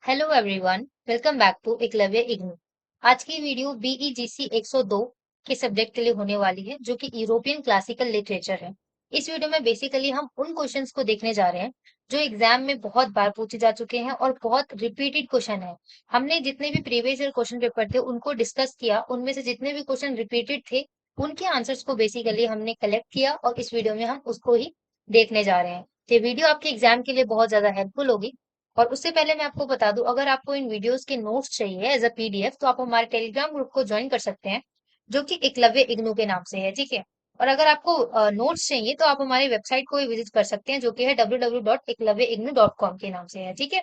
Hello everyone, welcome back to Eklavya IGNOU. आज की video बीईजीसी 102 के सब्जेक्ट के लिए होने वाली है, जो कि यूरोपियन क्लासिकल लिटरेचर है। इस वीडियो में बेसिकली हम उन क्वेश्चंस को देखने जा रहे हैं जो एग्जाम में बहुत बार पूछे जा चुके हैं और बहुत रिपीटेड क्वेश्चन है। हमने जितने भी प्रीवियस ईयर क्वेश्चन पेपर थे उनको डिस्कस किया, उनमें से जितने भी क्वेश्चन रिपीटेड थे उनके आंसर्स को बेसिकली हमने कलेक्ट किया और इस वीडियो में हम उसको ही देखने जा रहे हैं। ये वीडियो आपके एग्जाम के लिए बहुत ज्यादा हेल्पफुल होगी। और उससे पहले मैं आपको बता दूं, अगर आपको इन वीडियोस के नोट्स चाहिए एज अ पीडीएफ तो आप हमारे टेलीग्राम ग्रुप को ज्वाइन कर सकते हैं, जो कि एकलव्य इग्नू के नाम से है। ठीक है। और अगर आपको नोट्स चाहिए तो आप हमारी वेबसाइट को भी विजिट कर सकते हैं, जो कि है www.eklavyaignu.com के नाम से है। ठीक है।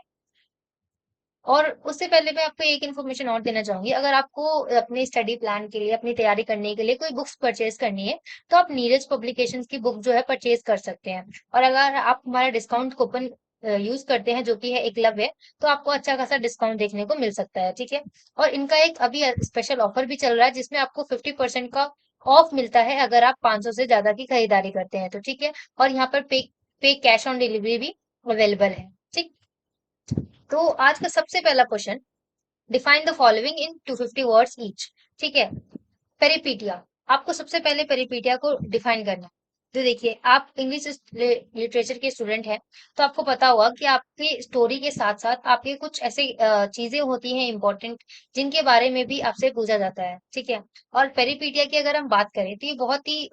और उससे पहले मैं आपको एक इन्फॉर्मेशन और देना चाहूंगी, अगर आपको अपने स्टडी प्लान के लिए, अपनी तैयारी करने के लिए कोई बुक्स परचेज करनी है तो आप नीरज पब्लिकेशंस की बुक जो है परचेज कर सकते हैं। और अगर आप हमारा डिस्काउंट कूपन यूज करते हैं, जो कि है एकलव्य, तो आपको अच्छा खासा डिस्काउंट देखने को मिल सकता है। ठीक है। और इनका एक अभी स्पेशल ऑफर भी चल रहा है, जिसमें आपको 50% का ऑफ मिलता है अगर आप 500 से ज्यादा की खरीदारी करते हैं तो। ठीक है। और यहाँ पर पे कैश ऑन डिलीवरी भी अवेलेबल है। ठीक। तो आज का सबसे पहला question, define the following in 250 words each. ठीक है। पेरिपीटिया, आपको सबसे पहले पेरिपीटिया को डिफाइन करना है। तो देखिए, आप इंग्लिश लिटरेचर के स्टूडेंट हैं, तो आपको पता होगा कि आपकी स्टोरी के साथ साथ आपके कुछ ऐसे चीजें होती हैं इंपॉर्टेंट, जिनके बारे में भी आपसे पूछा जाता है। ठीक है। और पेरिपीटिया की अगर हम बात करें तो ये बहुत ही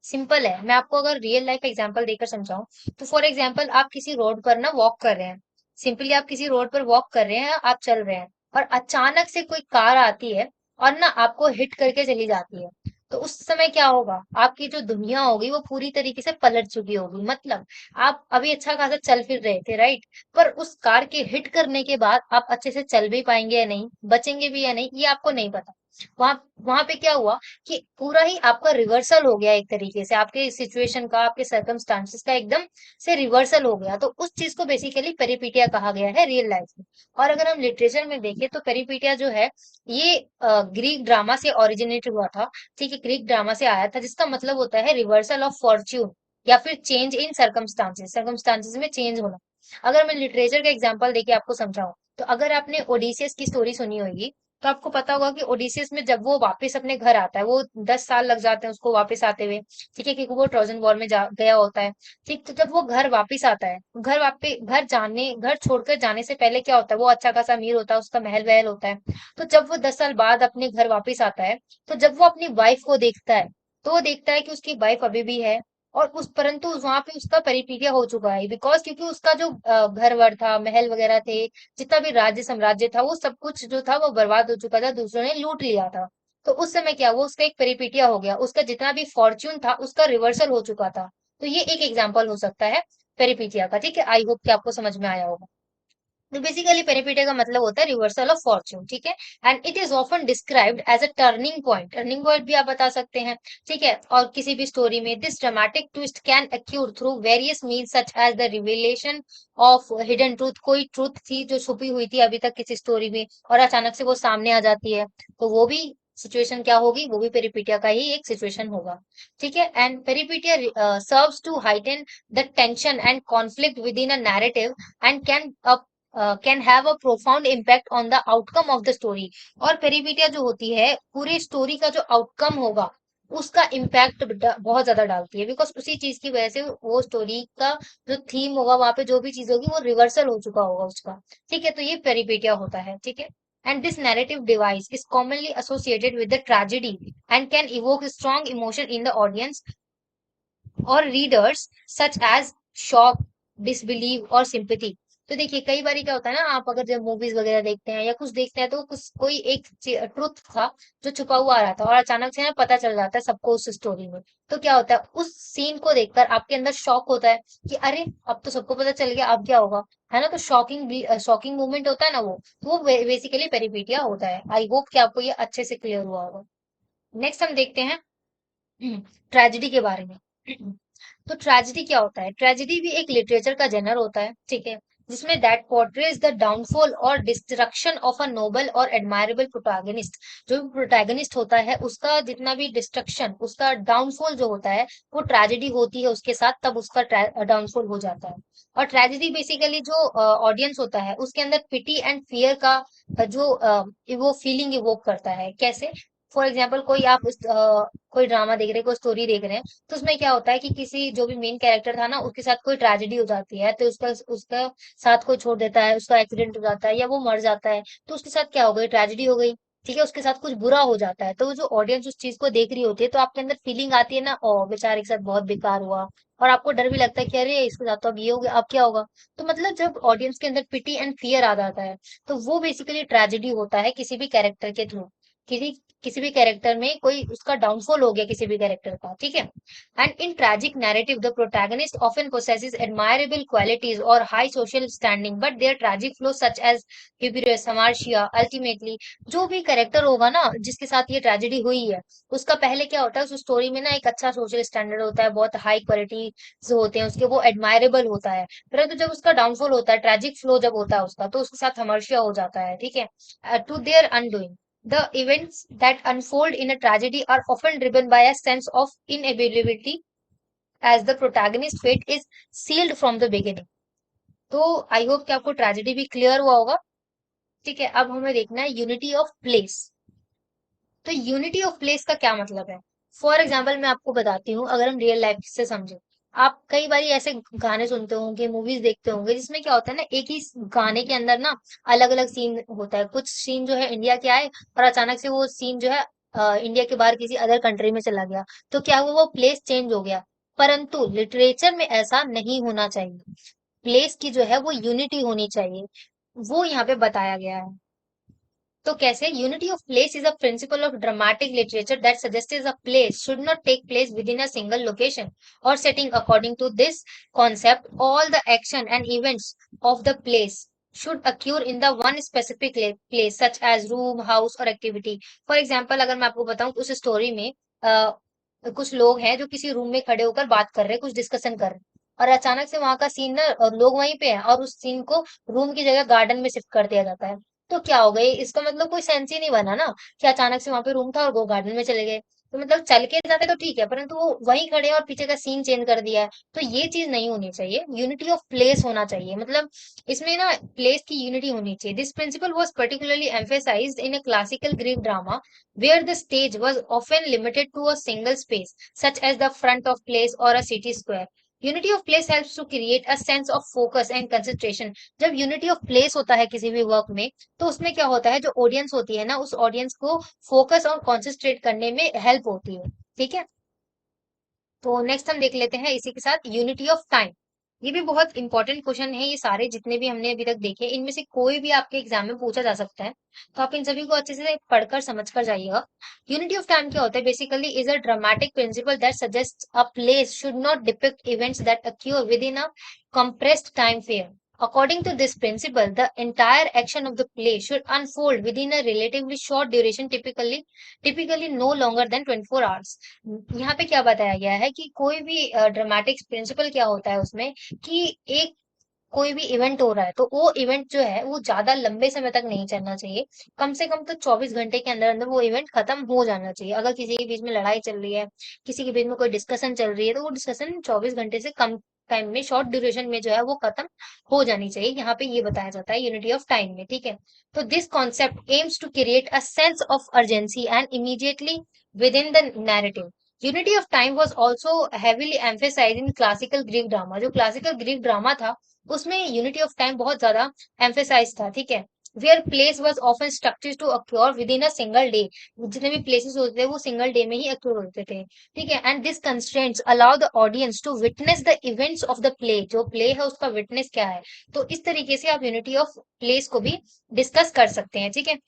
सिंपल है। मैं आपको अगर रियल लाइफ एग्जांपल देकर समझाऊं, तो फॉर एग्जांपल आप किसी रोड पर ना वॉक कर रहे हैं। सिंपली आप किसी रोड पर वॉक कर रहे हैं, आप चल रहे हैं, और अचानक से कोई कार आती है और ना आपको हिट करके चली जाती है। तो उस समय क्या होगा, आपकी जो दुनिया होगी वो पूरी तरीके से पलट चुकी होगी। मतलब आप अभी अच्छा खासा चल फिर रहे थे, राइट? पर उस कार के हिट करने के बाद आप अच्छे से चल भी पाएंगे या नहीं, बचेंगे भी या नहीं, ये आपको नहीं पता। वहां वहां पे क्या हुआ कि पूरा ही आपका रिवर्सल हो गया, एक तरीके से आपके सिचुएशन का, आपके सर्कमस्टांसेस का एकदम से रिवर्सल हो गया। तो उस चीज को बेसिकली पेरिपीटिया कहा गया है रियल लाइफ में। और अगर हम लिटरेचर में देखें तो पेरिपीटिया जो है, ये ग्रीक ड्रामा से ओरिजिनेट हुआ था। ठीक है। ग्रीक ड्रामा से आया था, जिसका मतलब होता है रिवर्सल ऑफ फॉर्च्यून, या फिर चेंज इन सर्कमस्टांसेस, सर्कमस्टांसेस में चेंज होना। अगर मैं लिटरेचर का एग्जांपल देके आपको समझाऊं, तो अगर आपने ओडिसियस की स्टोरी सुनी होगी, तो आपको पता होगा कि ओडिसियस में जब वो वापस अपने घर आता है, वो 10 साल लग जाते हैं उसको वापस आते हुए। ठीक है, क्योंकि वो ट्रोजन वॉर में गया होता है। ठीक। तो जब वो घर वापस आता है, घर छोड़कर जाने से पहले क्या होता है, वो अच्छा खासा अमीर होता है, उसका महल वहल होता है। तो जब वो 10 साल बाद अपने घर वापस आता है, तो जब वो अपनी वाइफ को देखता है, तो वो देखता है कि उसकी वाइफ अभी भी है। और उस परंतु वहां पे उसका परिपीडिया हो चुका है, बिकॉज क्योंकि उसका जो घर वर था, महल वगैरह थे, जितना भी राज्य साम्राज्य था, वो सब कुछ जो था वो बर्बाद हो चुका था, दूसरों ने लूट लिया था। तो उस समय क्या, वो उसका एक परिपीटिया हो गया, उसका जितना भी फॉर्च्यून था उसका रिवर्सल हो चुका था। तो ये एक एग्जाम्पल हो सकता है पेरिपीटिया का। ठीक है। आई होप कि आपको समझ में आया होगा। तो बेसिकली पेरिपीटिया का मतलब होता है रिवर्सल ऑफ फॉर्च्यून। ठीक है। And it is often described as a turning point, turning point भी आप बता सकते हैं। ठीक है। और किसी भी स्टोरी में this dramatic twist can occur through various means such as the revelation of hidden truth. कोई ट्रूथ थी जो छुपी हुई थी अभी तक किसी स्टोरी में, और अचानक से वो सामने आ जाती है, तो वो भी सिचुएशन क्या होगी, वो भी पेरिपीटिया का ही एक सिचुएशन होगा। ठीक है। And peripeteia serves to heighten the tension and conflict within a narrative and can have a profound impact on the outcome of the story. और पेरिपीटिया जो होती है, पूरी स्टोरी का जो आउटकम होगा उसका इम्पैक्ट बहुत ज्यादा डालती है, बिकॉज उसी चीज की वजह से वो स्टोरी का जो थीम होगा, वहां पे जो भी चीज होगी वो रिवर्सल हो चुका होगा उसका। ठीक है। तो ये पेरिपेटिया होता है। ठीक है। And this narrative device is commonly associated with the tragedy and can evoke strong emotion in the audience और readers, such as shock, disbelief और सिंपैथी। तो देखिए, कई बार क्या होता है ना, आप अगर जब मूवीज वगैरह देखते हैं या कुछ देखते हैं, तो कुछ कोई एक ट्रुथ था जो छुपा हुआ आ रहा था, और अचानक से ना पता चल जाता है सबको उस स्टोरी में। तो क्या होता है, उस सीन को देखकर आपके अंदर शॉक होता है कि अरे, अब तो सबको पता चल गया, अब क्या होगा, है ना? तो शॉकिंग मूवमेंट होता है ना, वो बेसिकली पेरिपीटिया होता है। आई होप कि आपको ये अच्छे से क्लियर हुआ होगा। नेक्स्ट हम देखते हैं ट्रेजेडी के बारे में। तो ट्रेजेडी क्या होता है? ट्रेजेडी भी एक लिटरेचर का जनर होता है। ठीक है। जिसमें दैट पोर्ट्रेज द डाउनफॉल और डिस्ट्रक्शन ऑफ अ नोबल और एडमायरेबल प्रोटैगनिस्ट। जो भी प्रोटैगनिस्ट होता है उसका जितना भी डिस्ट्रक्शन, उसका डाउनफॉल जो होता है, वो ट्रेजेडी होती है उसके साथ, तब उसका डाउनफॉल हो जाता है। और ट्रेजेडी बेसिकली जो ऑडियंस होता है उसके अंदर पिटी एंड फियर का जो वो फीलिंग इवोक करता है। कैसे? फॉर एग्जाम्पल कोई आप कोई ड्रामा देख रहे हैं, कोई स्टोरी देख रहे हैं, तो उसमें क्या होता है कि किसी जो भी मेन कैरेक्टर था ना, उसके साथ कोई ट्रेजेडी हो जाती है, तो उसका उसका साथ कोई छोड़ देता है, उसका एक्सीडेंट हो जाता है या वो मर जाता है, तो उसके साथ क्या हो गई, ट्रेजेडी हो गई। ठीक है, उसके साथ कुछ बुरा हो जाता है, तो वो जो ऑडियंस उस चीज को देख रही होती है, तो आपके अंदर फीलिंग आती है ना, ओ बेचारे के साथ बहुत बेकार हुआ। और आपको डर भी लगता है कि अरे इसके साथ तो अब ये हो गया, अब क्या होगा। तो मतलब जब ऑडियंस के अंदर पिटी एंड फियर आ जाता है, तो वो बेसिकली ट्रेजेडी होता है किसी भी कैरेक्टर के थ्रू। किसी किसी भी कैरेक्टर में कोई उसका डाउनफॉल हो गया किसी भी कैरेक्टर का, ठीक है। And in tragic narrative, the protagonist often possesses admirable qualities or high social standing, but their tragic flaws, such as hubris, hamartia, ultimately, जो भी कैरेक्टर होगा ना जिसके साथ ये ट्रेजेडी हुई है, उसका पहले क्या होता है, उस स्टोरी में ना एक अच्छा सोशल स्टैंडर्ड होता है, बहुत हाई क्वालिटी जो होते हैं उसके, वो एडमायरेबल होता है। परंतु जब उसका डाउनफॉल होता है, ट्रेजिक फ्लो जब होता है उसका, तो उसके साथ हमर्शिया हो जाता है, ठीक है, to their undoing. The events that unfold in a tragedy are often driven by a sense of inevitability as the protagonist fate is sealed from the beginning। तो आई होप कि आपको ट्रेजेडी भी क्लियर हुआ होगा। ठीक है, अब हमें देखना है यूनिटी ऑफ प्लेस। तो यूनिटी ऑफ प्लेस का क्या मतलब है? फॉर एग्जाम्पल मैं आपको बताती हूँ, अगर हम रियल लाइफ से समझे। आप कई बार ऐसे गाने सुनते होंगे, मूवीज देखते होंगे, जिसमें क्या होता है ना, एक ही गाने के अंदर ना अलग अलग सीन होता है। कुछ सीन जो है इंडिया के आए और अचानक से वो सीन जो है इंडिया के बाहर किसी अदर कंट्री में चला गया, तो क्या हुआ, वो प्लेस चेंज हो गया। परंतु लिटरेचर में ऐसा नहीं होना चाहिए। प्लेस की जो है वो यूनिटी होनी चाहिए, वो यहाँ पे बताया गया है। तो कैसे? Unity of place is a principle of dramatic literature that suggests a place should not take place within a single location और setting. According to this concept, all the action and events of the place should occur in the one specific place such as room, house और activity। For example, अगर मैं आपको बताऊं, उस story में कुछ लोग हैं जो किसी रूम में खड़े होकर बात कर रहे हैं, कुछ डिस्कशन कर रहे हैं, और अचानक से वहां का सीन ना, लोग वहीं पे हैं और उस सीन को रूम की जगह गार्डन में शिफ्ट कर दिया जाता है। तो क्या हो गई, इसका मतलब कोई सेंस ही नहीं बना ना, कि अचानक से वहां पे रूम था और वो गार्डन में चले गए। तो मतलब चल के जाते तो ठीक है, परंतु वो वहीं खड़े हैं और पीछे का सीन चेंज कर दिया है। तो ये चीज नहीं होनी चाहिए, यूनिटी ऑफ प्लेस होना चाहिए। मतलब इसमें ना प्लेस की यूनिटी होनी चाहिए। This principle was particularly emphasised in a classical Greek drama where the stage was often limited to a single space such as the front of place or a city square। Unity of place helps to create a sense of focus and concentration। जब unity of place होता है किसी भी work में, तो उसमें क्या होता है, जो ऑडियंस होती है ना, उस ऑडियंस को फोकस और कॉन्सेंट्रेट करने में हेल्प होती है। ठीक है, तो नेक्स्ट हम देख लेते हैं इसी के साथ यूनिटी ऑफ टाइम। ये भी बहुत इंपॉर्टेंट क्वेश्चन है। ये सारे जितने भी हमने अभी तक देखे, इनमें से कोई भी आपके एग्जाम में पूछा जा सकता है, तो आप इन सभी को अच्छे से पढ़कर समझ कर जाइएगा। यूनिटी ऑफ टाइम क्या होता है? Basically is a dramatic principal that suggest a place should not depict events that occur within a compressed time frame। According to this principle, the entire action of the play should unfold within a relatively short duration, typically no longer than 24 hours। यहाँ पे क्या बताया गया है कि कोई भी dramatic principal क्या होता है उसमें, कि एक कोई भी इवेंट हो रहा है, तो वो इवेंट जो है वो ज्यादा लंबे समय तक नहीं चलना चाहिए। कम से कम तो 24 घंटे के अंदर अंदर वो इवेंट खत्म हो जाना चाहिए। अगर किसी के बीच में लड़ाई चल रही है, किसी के बीच में कोई डिस्कशन चल रही है, तो वो डिस्कशन 24 घंटे से कम टाइम में, शॉर्ट ड्यूरेशन में जो है वो खत्म हो जानी चाहिए। यहाँ पे ये बताया जाता है यूनिटी ऑफ टाइम में। ठीक है, तो this concept aims to create a sense of urgency and immediately within the narrative. Unity of time was also heavily emphasize in classical Greek drama. जो क्लासिकल ग्रीक ड्रामा था, उसमें unity of time बहुत ज्यादा emphasise था। ठीक है, where place was often structured to occur within a single day. जितने भी प्लेसेस होते थे वो सिंगल डे में ही अक्योर होते थे। ठीक है, and this constraints allow the audience to witness the events of the play. जो प्ले है उसका विटनेस क्या है, तो इस तरीके से आप यूनिटी ऑफ प्लेस को भी डिस्कस कर सकते हैं। ठीक है,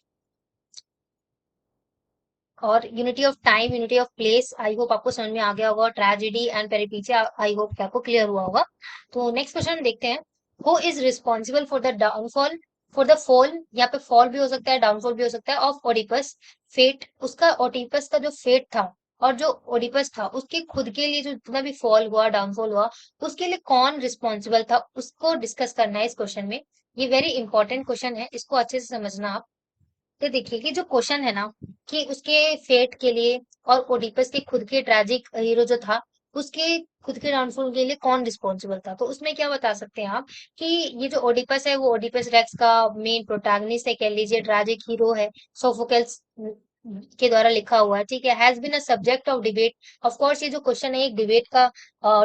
और unity of time, unity of place, I hope आपको समझ में आ गया होगा। ट्रेजेडी एंड पेरिपेचिया, आई होप कि आपको क्लियर हुआ होगा। तो नेक्स्ट क्वेश्चन देखते हैं। Who is responsible for the downfall, for the fall, यहाँ पे फॉल भी हो सकता है, डाउनफॉल भी हो सकता है, ऑफ ओडिपस फेट। उसका ओडिपस का जो फेट था, और जो ओडिपस था उसके खुद के लिए जो जितना भी फॉल हुआ, डाउनफॉल हुआ, उसके लिए कौन रिस्पॉन्सिबल था, उसको डिस्कस करना है इस क्वेश्चन में। ये वेरी इंपॉर्टेंट क्वेश्चन है, इसको अच्छे से समझना आप। तो देखिए कि जो क्वेश्चन है ना, कि उसके फेट के लिए और ओडिपस के खुद के ट्रेजिक हीरो जो था, उसके खुद के डाउनफॉल के लिए कौन रिस्पॉन्सिबल था, तो उसमें क्या बता सकते हैं आप कि ये जो ओडिपस है वो ओडिपस रेक्स का मेन प्रोटैगनिस्ट है, कह लीजिए ट्रेजिक हीरो है, सोफोकल्स के द्वारा लिखा हुआ है, ठीक है, has been a subject of debate. Of course ये जो क्वेश्चन है एक डिबेट का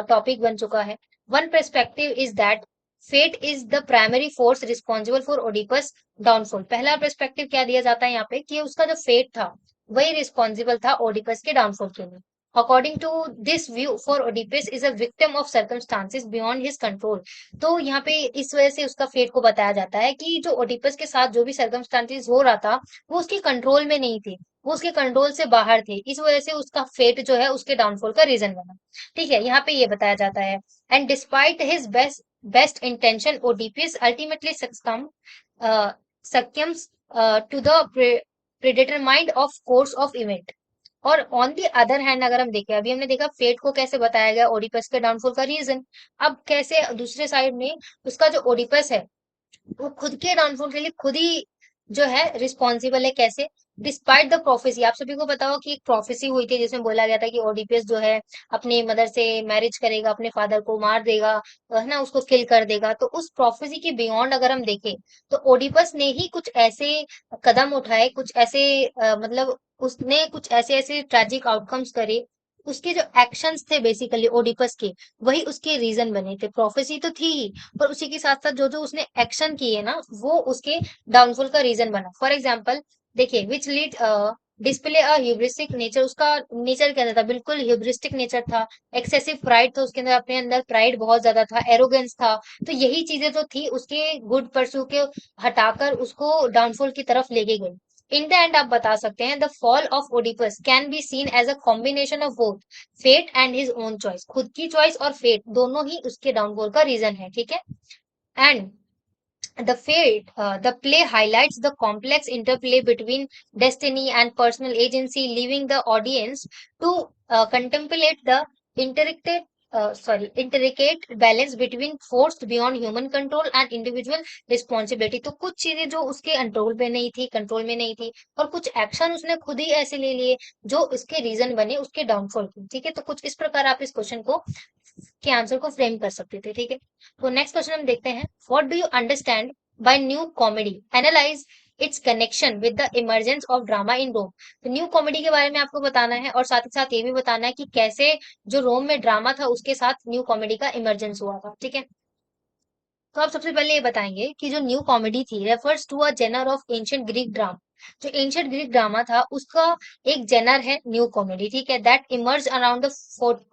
टॉपिक बन चुका है। One perspective is that fate is the primary force responsible for Oedipus downfall. पहला पर्सपेक्टिव क्या दिया जाता है यहाँ पे कि उसका जो फेट था वही रिस्पॉन्सिबल था ओडिपस के डाउनफॉल के लिए। According to this view for Oedipus is a victim of circumstances beyond his control. तो यहाँ पे इस वजह से उसका फेट को बताया जाता है कि जो ओडिपस के साथ जो भी सर्कमस्टांसेस हो रहा था वो उसके कंट्रोल में नहीं थे, वो उसके कंट्रोल से बाहर थे, इस वजह से उसका फेट जो है उसके डाउनफॉल का रीजन बना। ठीक है, यहाँ पे ये बताया जाता है। And despite his best intention Oedipus ultimately succumbs to the predetermined of course of event। और ऑन दी अदर हैंड अगर हम देखें, अभी हमने देखा फेट को कैसे बताया गया ओडिपस के डाउनफॉल का रीजन, अब कैसे दूसरे साइड में उसका जो ओडिपस है वो खुद के डाउनफॉल के लिए खुद ही जो है रिस्पॉन्सिबल है। कैसे? डिस्पाइट द प्रोफेसी, आप सभी को पता हो कि एक प्रोफेसी हुई थी जिसमें बोला गया था कि ओडिपस जो है अपनी मदर से मैरिज करेगा, अपने फादर को मार देगा, है ना, उसको किल कर देगा। तो उस प्रोफेसी के बियॉन्ड अगर हम देखें तो ओडिपस ने ही कुछ ऐसे कदम उठाए, कुछ ऐसे मतलब उसने कुछ ऐसे ऐसे ट्रेजिक आउटकम्स करे, उसके जो एक्शंस थे बेसिकली ओडिपस के, वही उसके रीजन बने थे। प्रोफेसी तो थी ही, पर उसी के साथ साथ जो जो उसने एक्शन किए ना वो उसके डाउनफॉल का रीजन बना। फॉर एग्जाम्पल देखिए, which lead display a hubristic nature, उसका नेचर कैसा था, बिल्कुल ह्यूब्रिस्टिक नेचर था। एक्सेसिव प्राइड था उसके अंदर, अपने अंदर प्राइड बहुत ज्यादा था, एरोगेंस था। तो यही चीजें जो थी उसके गुड परस्यू के हटाकर उसको डाउनफॉल की तरफ लेके गई। इन द एंड आप बता सकते हैं the fall of Oedipus can be seen as a combination of both fate and his own choice, खुद की चॉइस और फेट दोनों ही उसके डाउनफॉल का रीजन है। ठीक है, and the play highlights the complex interplay between destiny and personal agency, leaving the audience to contemplate the intricate intricate balance between forced beyond human control and individual responsibility। तो कुछ चीजें जो उसके control पे नहीं थी, कंट्रोल में नहीं थी, और कुछ एक्शन उसने खुद ही ऐसे ले लिए जो उसके रीजन बने उसके डाउनफॉल के। ठीक है, तो कुछ इस प्रकार आप इस क्वेश्चन को के आंसर को फ्रेम कर सकते थे। ठीक है, तो नेक्स्ट क्वेश्चन हम देखते हैं, what do you understand by new comedy, analyse its connection with the emergence of drama in Rome. तो न्यू कॉमेडी के बारे में आपको बताना है और साथ ही साथ ये भी बताना है कि कैसे जो रोम में ड्रामा था उसके साथ न्यू कॉमेडी का इमरजेंस हुआ था। ठीक है, तो आप सबसे पहले ये बताएंगे कि जो न्यू कॉमेडी थी refers to a genre of ancient Greek drama. जो एंशियंट ग्रीक ड्रामा था उसका एक जेनर है न्यू कॉमेडी। ठीक है, that emerge around the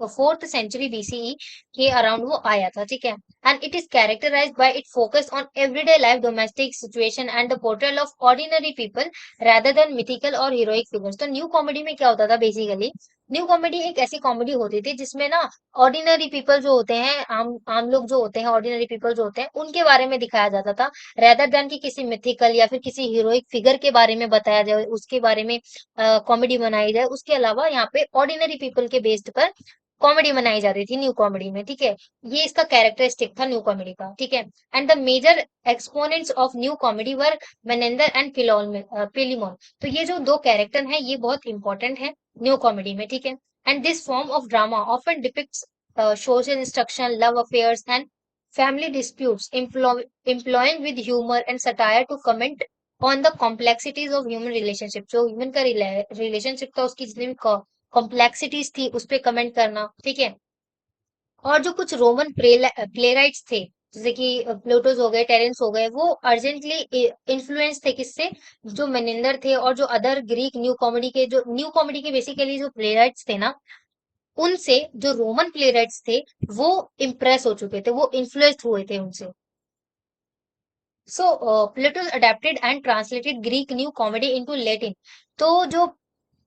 fourth century BCE के अराउंड वो आया था। ठीक है, and it is characterized by it focus on everyday life, domestic situation and the portrayal of ordinary people rather than mythical or heroic figures. तो new comedy में क्या होता था बेसिकली, न्यू कॉमेडी एक ऐसी कॉमेडी होती थी जिसमें ना ऑर्डिनरी पीपल जो होते हैं, आम आम लोग जो होते हैं, ऑर्डिनरी पीपल जो होते हैं, उनके बारे में दिखाया जाता था, रेदर देन कि किसी मिथिकल या फिर किसी हीरोइक फिगर के बारे में बताया जाए, उसके बारे में कॉमेडी बनाई जाए। उसके अलावा यहाँ पे ऑर्डिनरी पीपल के बेस्ड पर कॉमेडी बनाई जाती थी न्यू कॉमेडी में। ठीक है, ये इसका कैरेक्टरिस्टिक था न्यू कॉमेडी का। ठीक है, and the major exponents of new comedy were Menander and Philemon. तो ये जो दो कैरेक्टर हैं ये बहुत इंपॉर्टेंट है न्यू कॉमेडी में। ठीक है, and this form of drama often depicts social instruction, love affairs, and family disputes, employing with humor and satire to comment on the complexities of human relationship। जो human का relationship था उसकी जितनी भी complexities थी उस पे कमेंट करना। ठीक है, और जो कुछ रोमन प्लेराइट्स थे जैसे कि प्लूटोस हो गए, टेरेंस हो गए, वो अर्जेंटली इन्फ्लुएंस थे किससे, जो मेनिंदर थे और जो अदर ग्रीक न्यू कॉमेडी के बेसिकली जो प्लेराइट्स थे ना, उनसे जो रोमन प्लेराइट्स थे वो इम्प्रेस हो चुके थे, वो इन्फ्लुएंस हुए थे उनसे। So Plato adapted and translated Greek new comedy into Latin. तो जो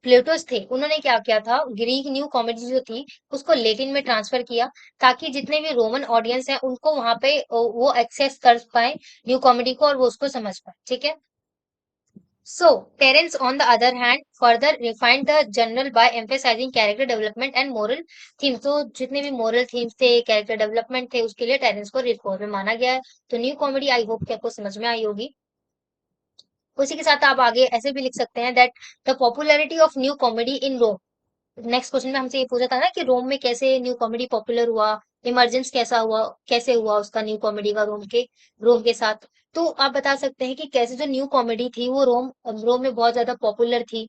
प्लेटोस थे उन्होंने क्या किया था, ग्रीक न्यू कॉमेडी जो थी उसको लेटिन में ट्रांसफर किया, ताकि जितने भी रोमन ऑडियंस है उनको वहां पे वो एक्सेस कर पाए न्यू कॉमेडी को और वो उसको समझ पाए। ठीक है, So, Terence, on the other hand, further refined the genre by emphasizing character development and moral themes. तो जितने भी moral themes थे, character development थे, उसके लिए टेरेंस को रिच में माना गया है। तो न्यू कॉमेडी आई होप कि आपको समझ में आई होगी। उसी के साथ आप आगे ऐसे भी लिख सकते हैं that the popularity of new comedy in Rome. Next question में हमसे ये पूछा था ना कि रोम में कैसे न्यू कॉमेडी पॉपुलर हुआ, इमर्जेंस कैसा हुआ, कैसे हुआ उसका न्यू कॉमेडी का रोम के साथ। तो आप बता सकते हैं कि कैसे जो न्यू कॉमेडी थी वो रोम में बहुत ज्यादा पॉपुलर थी,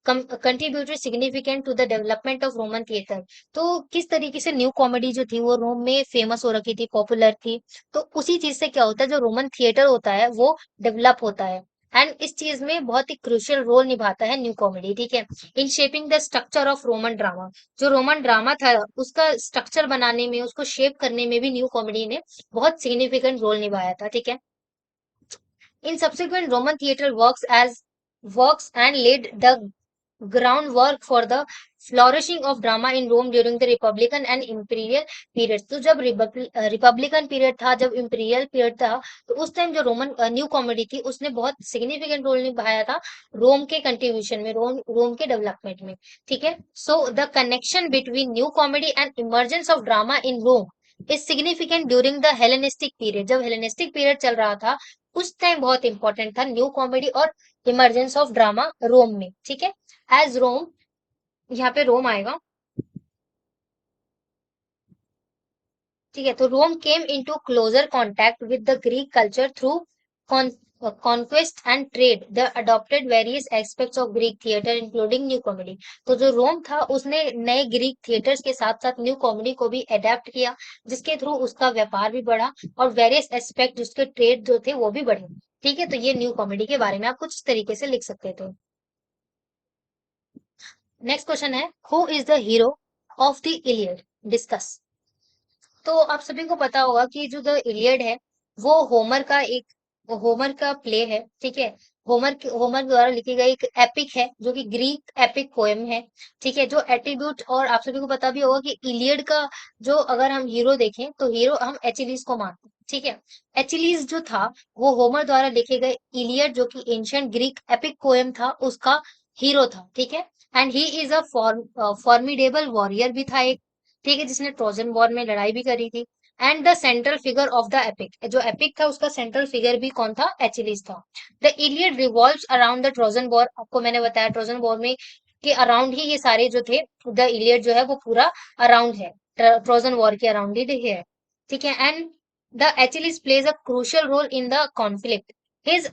contributed significant to the development of Roman theatre. तो किस तरीके से न्यू कॉमेडी जो थी वो रोम में फेमस हो रखी थी, पॉपुलर थी। तो उसी चीज से क्या होता है, जो रोमन थिएटर होता है वो डेवलप होता है। एंड इस चीज में बहुत ही क्रूशियल रोल निभाता है न्यू कॉमेडी, ठीक है, in shaping the structure of Roman drama. जो रोमन ड्रामा था उसका स्ट्रक्चर बनाने में, उसको शेप करने में भी न्यू कॉमेडी ने बहुत सिग्निफिकेंट रोल निभाया था, ठीक है। In subsequent Roman theatre works and led the groundwork for the flourishing of drama in Rome during the Republican and Imperial periods। तो जब रिपब्लिकन पीरियड था, जब इंपीरियल पीरियड था, तो उस टाइम जो रोमन न्यू कॉमेडी थी उसने बहुत सिग्निफिकेंट रोल निभाया था रोम के कंट्रीब्यूशन में, रोम के डेवलपमेंट में, ठीक है। So the connection between new comedy and emergence of drama in Rome is significant during the Hellenistic period. जब हेलेनिस्टिक पीरियड चल रहा था उस टाइम बहुत इंपॉर्टेंट था न्यू कॉमेडी और इमर्जेंस ऑफ ड्रामा रोम में, ठीक है। एज रोम, यहाँ पे रोम आएगा, ठीक है। तो Rome came into closer contact with the Greek culture through conquest and trade. The adopted various aspects of Greek theatre including new comedy. तो जो रोम था उसने नए ग्रीक थिएटर्स के साथ साथ न्यू कॉमेडी को भी अडेप्ट किया, जिसके थ्रू उसका व्यापार भी बढ़ा और वेरियस एस्पेक्ट उसके ट्रेड जो थे वो भी बढ़े, ठीक है। तो ये न्यू कॉमेडी के बारे में आप कुछ तरीके से लिख सकते थे। नेक्स्ट क्वेश्चन है, who is the hero of the Iliad, discuss. तो आप सभी को पता होगा कि जो द इलियड है वो होमर का प्ले है, ठीक है। होमर द्वारा लिखी गई एक एपिक है जो कि ग्रीक एपिक पोएम है, ठीक है। जो एट्रीब्यूट, और आप सभी को पता भी होगा कि इलियड का जो अगर हम हीरो देखें तो हीरो हम एचिलीज को मानते हैं, ठीक है। एचिलीज जो था वो होमर द्वारा लिखे गए इलियड जो कि एंशियंट ग्रीक एपिक पोएम था उसका हीरो था, ठीक है। And he is a formidable warrior भी था एक, ठीक है, जिसने ट्रोजन वॉर में लड़ाई भी करी थी। And the central figure of the epic, जो एपिक था उसका सेंट्रल फिगर भी कौन था, एचिलीज था। The Iliad revolves around the Trojan war. आपको मैंने बताया ट्रोजन वॉर में के अराउंड ही ये सारे जो थे, द इलियड जो है वो पूरा अराउंड है, ट्रोजन वॉर के अराउंड ही है, ठीक है। And the Achilles plays a crucial role in the conflict. His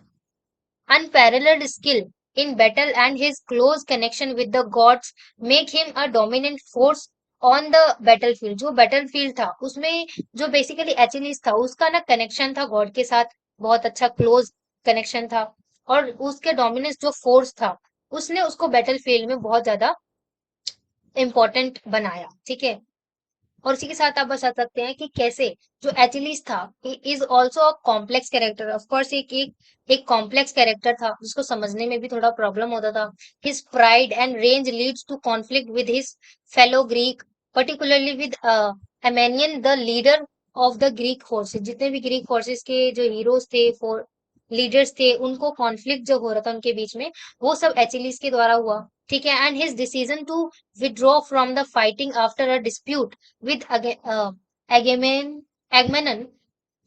unparalleled skill in battle and his close connection with the gods make him a dominant force on the battlefield। जो battlefield था उसमें जो basically Achilles था उसका ना connection था God के साथ, बहुत अच्छा क्लोज कनेक्शन था, और उसके डोमिनेंस जो फोर्स था उसने उसको बैटलफील्ड में बहुत ज्यादा इंपॉर्टेंट बनाया, ठीक है। और इसी के साथ आप बता सकते हैं कि कैसे जो एचिलीस था is also a complex character. Of course एक कॉम्प्लेक्स कैरेक्टर था जिसको समझने में भी थोड़ा प्रॉब्लम होता था। His pride and range leads to conflict with his fellow Greek, particularly with Agamemnon the leader of the Greek forces. जितने भी ग्रीक फोर्सेस के जो हीरोज थे, लीडर्स थे, उनको कॉन्फ्लिक्ट जो हो रहा था उनके बीच में, वो सब एचिलीस के द्वारा हुआ, ठीक है। And his decision to withdraw from the fighting after a dispute with Agamemnon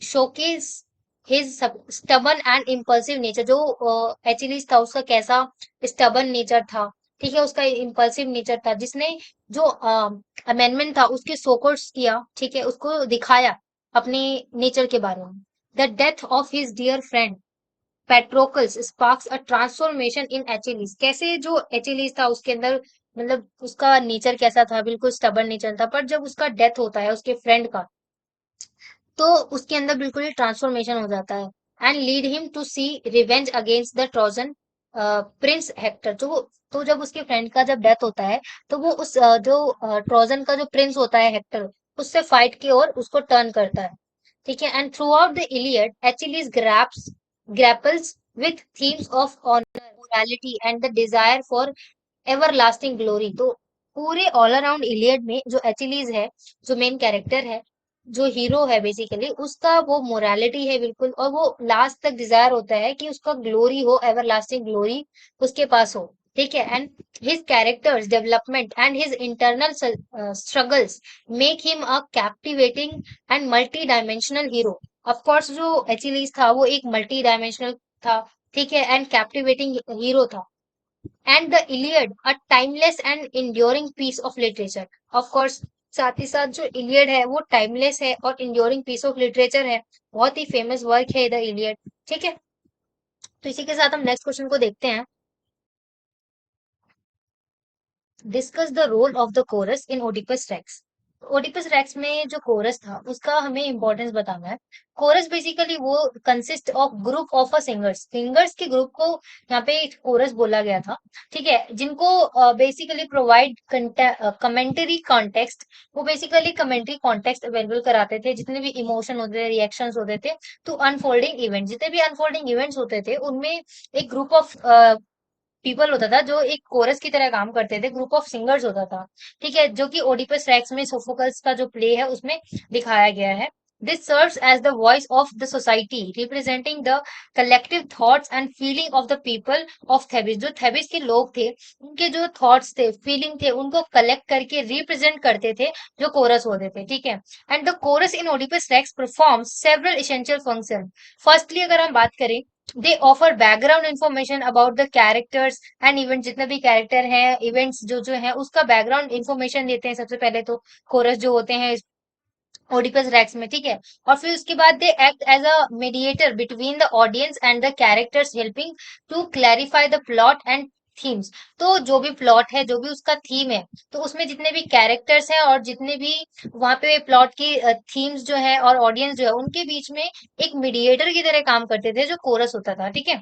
showcase his stubborn and impulsive nature। जो एचिलीस था उसका कैसा stubborn नेचर था, ठीक है, उसका impulsive नेचर था, जिसने जो अमेंडमेंट था उसके सोकोर्स किया, ठीक है, उसको दिखाया अपने नेचर के बारे में। The death of his dear friend Patroclus sparks a transformation in Achilles. कैसे जो एचिलीज था उसके अंदर, मतलब उसका नेचर कैसा था, बिल्कुल स्टबर्न नेचर था, पर जब उसका डेथ होता है उसके फ्रेंड का, तो उसके अंदर बिल्कुल ही ट्रांसफॉर्मेशन हो जाता है। And lead him to see revenge against the Trojan prince Hector. तो जब उसके फ्रेंड का जब डेथ होता है तो वो उस जो ट्रोजन का जो प्रिंस होता है हेक्टर, उससे फाइट की ओर उसको टर्न करता है, ठीक है। And throughout the Iliad Achilles grapples with themes of honor, morality and the desire for everlasting glory। तो पूरे ऑल अराउंड इलियड में जो एचिलीज है, जो मेन कैरेक्टर है, जो हीरो है बेसिकली उसका वो मोरालिटी है बिल्कुल, और वो लास्ट तक डिजायर होता है कि उसका ग्लोरी हो, एवर लास्टिंग ग्लोरी उसके पास हो। ठीक है। And his characters development and his internal struggles make him a captivating and multi dimensional hero. Of course जो एचिलीज था वो एक मल्टी डायमेंशनल था। ठीक है। एंड कैप्टिवेटिंग हीरो था। And the Iliad a timeless and enduring piece of literature. Of course साथ ही साथ जो इलियड है वो टाइमलेस है और इंड्योरिंग पीस ऑफ लिटरेचर है। बहुत ही फेमस वर्क है द इलियड। ठीक है। तो इसी के साथ हम नेक्स्ट क्वेश्चन को देखते हैं। Discuss the role of the chorus in Oedipus Rex. Oedipus Rex में जो कोरस था उसका हमें इंपॉर्टेंस बताना है। कोरस बेसिकली वो consist of group of a singers, singers के ग्रुप को यहाँ पे कोरस बोला गया था। ठीक है। जिनको बेसिकली प्रोवाइड कमेंटरी कॉन्टेक्स्ट, वो बेसिकली कमेंट्री कॉन्टेक्स्ट अवेलेबल कराते थे, जितने भी इमोशन होते थे, रिएक्शंस होते थे, तो अनफोल्डिंग इवेंट, जितने भी अनफोल्डिंग इवेंट्स होते थे उनमें एक ग्रुप ऑफ पीपल होता था जो एक कोरस की तरह काम करते थे, ग्रुप ऑफ सिंगर्स होता था। ठीक है। जो कि ओडिपस रैक्स में सोफोकल्स का जो प्ले है उसमें दिखाया गया है। This serves as the voice of the society representing the collective thoughts and feeling of the people of Thebes. जो थेबिस के लोग थे उनके जो थॉट्स थे, फीलिंग थे, उनको कलेक्ट करके रिप्रेजेंट करते थे जो कोरस होते थे। ठीक है। And the chorus in Oedipus Rex performs several essential function. Firstly अगर हम बात करें, they offer background information about the characters and event, जितने भी कैरेक्टर हैं, इवेंट्स जो जो हैं उसका बैकग्राउंड इंफॉर्मेशन देते हैं सबसे पहले तो कोरस जो होते हैं ओडिपस रैक्स में। ठीक है। और फिर उसके बाद they act as a mediator between the audience and the characters, helping to clarify the plot and themes. तो जो भी प्लॉट है, जो भी उसका थीम है, तो उसमें जितने भी कैरेक्टर्स हैं और जितने भी वहां पे प्लॉट की थीम्स जो है और ऑडियंस जो है उनके बीच में एक मीडिएटर की तरह काम करते थे जो कोरस होता था। ठीक है।